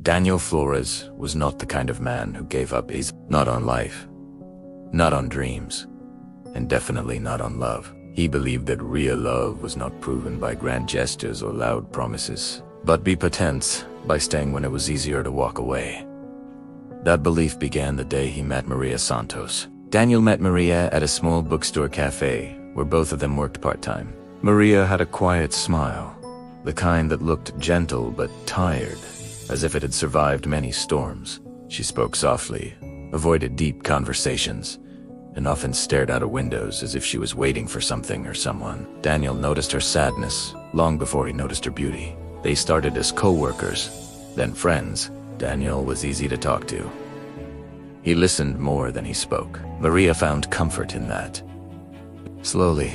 Daniel Flores was not the kind of man who gave up not on life, not on dreams, and definitely not on love. He believed that real love was not proven by grand gestures or loud promises, but by pretense, by staying when it was easier to walk away. That belief began the day he met Maria Santos. Daniel met Maria at a small bookstore cafe where both of them worked part-time. Maria had a quiet smile, the kind that looked gentle but tired, as if it had survived many storms. She spoke softly, avoided deep conversations, and often stared out of windows as if she was waiting for something or someone. Daniel noticed her sadness long before he noticed her beauty. They started as co-workers, then friends. Daniel was easy to talk to. He listened more than he spoke. Maria found comfort in that. Slowly,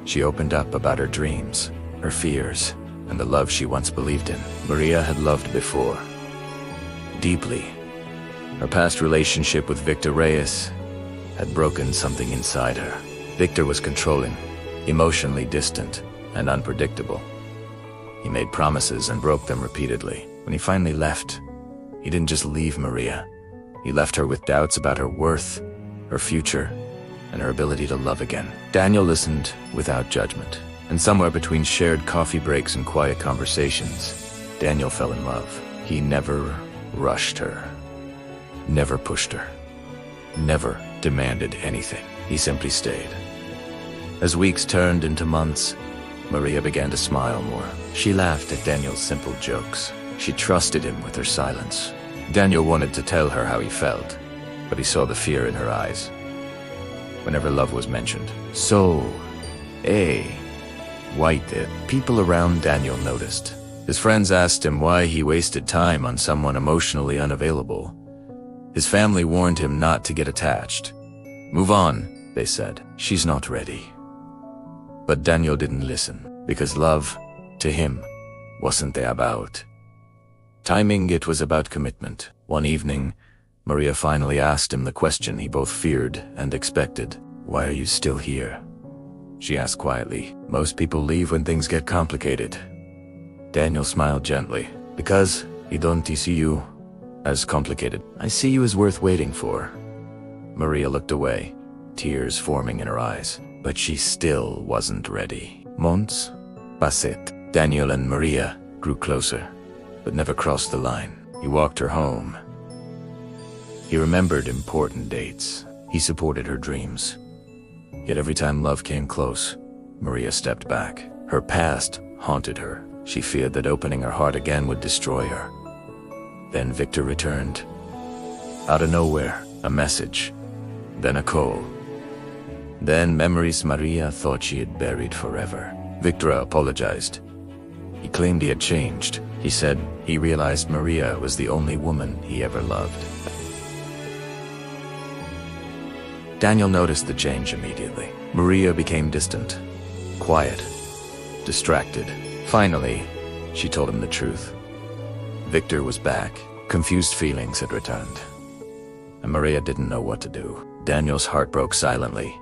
she opened up about her dreams, her fears, and the love she once believed in. Maria had loved before, deeply. Her past relationship with Victor Reyes had broken something inside her. Victor was controlling, emotionally distant, and unpredictable. He made promises and broke them repeatedly. When he finally left, he didn't just leave Maria. He left her with doubts about her worth, her future, and her ability to love again. Daniel listened without judgment, and somewhere between shared coffee breaks and quiet conversations, Daniel fell in love. He never rushed her, never pushed her, never demanded anything. He simply stayed. As weeks turned into months, Maria began to smile more. She laughed at Daniel's simple jokes. She trusted him with her silence. Daniel wanted to tell her how he felt, but he saw the fear in her eyes whenever love was mentioned. White did. People around Daniel noticed. His friends asked him why he wasted time on someone emotionally unavailable. His family warned him not to get attached. Move on, they said. She's not ready. But Daniel didn't listen, because love, to him, wasn't about timing, it was about commitment. One evening, Maria finally asked him the question he both feared and expected. Why are you still here? She asked quietly. Most people leave when things get complicated. Daniel smiled gently. Because I don't see you as complicated. I see you as worth waiting for. Maria looked away, tears forming in her eyes. But she still wasn't ready. Months passed. Daniel and Maria grew closer, but never crossed the line. He walked her home. He remembered important dates. He supported her dreams. Yet every time love came close, Maria stepped back. Her past haunted her. She feared that opening her heart again would destroy her. Then Victor returned. Out of nowhere, a message, then a call. Then memories Maria thought she had buried forever. Victor apologized. He claimed he had changed. He said he realized Maria was the only woman he ever loved. Daniel noticed the change immediately. Maria became distant, quiet, distracted. Finally, she told him the truth. Victor was back. Confused feelings had returned, and Maria didn't know what to do. Daniel's heart broke silently.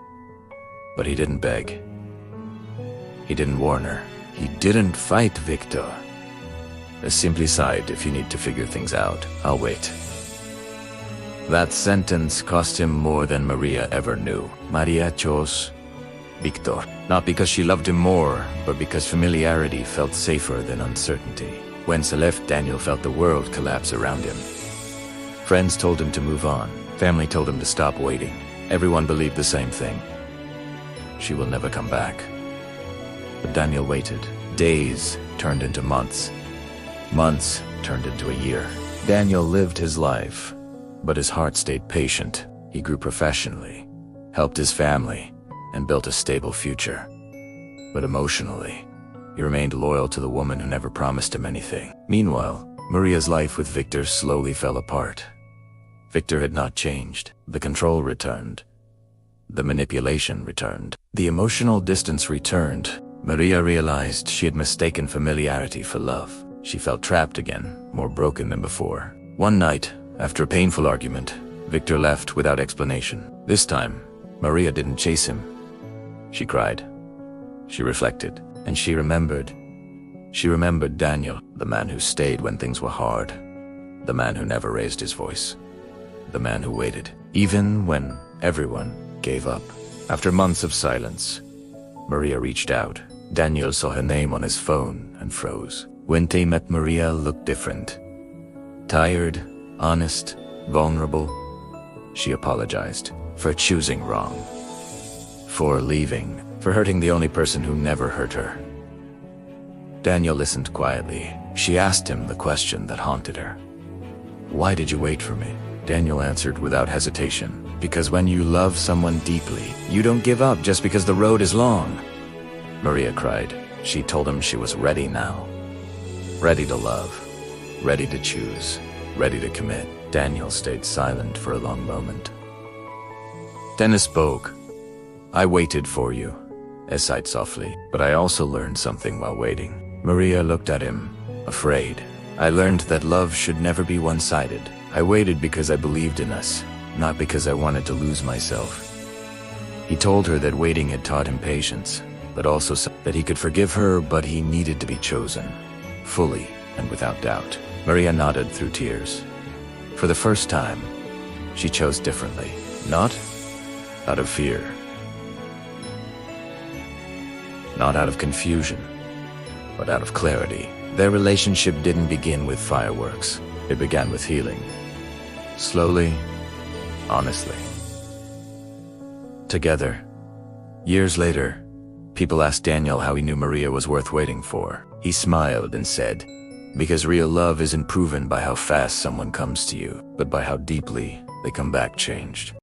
But he didn't beg. He didn't warn her. He didn't fight Victor. He simply sighed, if you need to figure things out, I'll wait. That sentence cost him more than Maria ever knew. Maria chose Victor, not because she loved him more, but because familiarity felt safer than uncertainty. When she left, Daniel felt the world collapse around him. Friends told him to move on. Family told him to stop waiting. Everyone believed the same thing. She will never come back. But Daniel waited. Days turned into months. Months turned into a year. Daniel lived his life, but his heart stayed patient. He grew professionally, helped his family, and built a stable future. But emotionally, he remained loyal to the woman who never promised him anything. Meanwhile, Maria's life with Victor slowly fell apart. Victor had not changed. The control returned. The manipulation returned. The emotional distance returned. Maria realized she had mistaken familiarity for love. She felt trapped again, more broken than before. One night, after a painful argument, Victor left without explanation. This time, Maria didn't chase him. She cried. She reflected, and she remembered. She remembered Daniel, the man who stayed when things were hard. The man who never raised his voice. The man who waited, even when everyone gave up. After months of silence, Maria reached out. Daniel saw her name on his phone and froze. When they met, Maria looked different. Tired, honest, vulnerable. She apologized for choosing wrong, for leaving, for hurting the only person who never hurt her. Daniel listened quietly. She asked him the question that haunted her. "Why did you wait for me?" Daniel answered without hesitation. "Because when you love someone deeply, you don't give up just because the road is long." Maria cried. She told him she was ready now. Ready to love, ready to choose, ready to commit. Daniel stayed silent for a long moment. Dennis spoke. "I waited for you," he sighed softly, "but I also learned something while waiting." Maria looked at him, afraid. "I learned that love should never be one-sided. I waited because I believed in us, not because I wanted to lose myself." He told her that waiting had taught him patience, but also that he could forgive her, but he needed to be chosen, fully and without doubt. Maria nodded through tears. For the first time, she chose differently, not out of fear, not out of confusion, but out of clarity. Their relationship didn't begin with fireworks. It began with healing. Slowly, honestly. Together. Years later, people asked Daniel how he knew Maria was worth waiting for. He smiled and said, "Because real love isn't proven by how fast someone comes to you, but by how deeply they come back changed."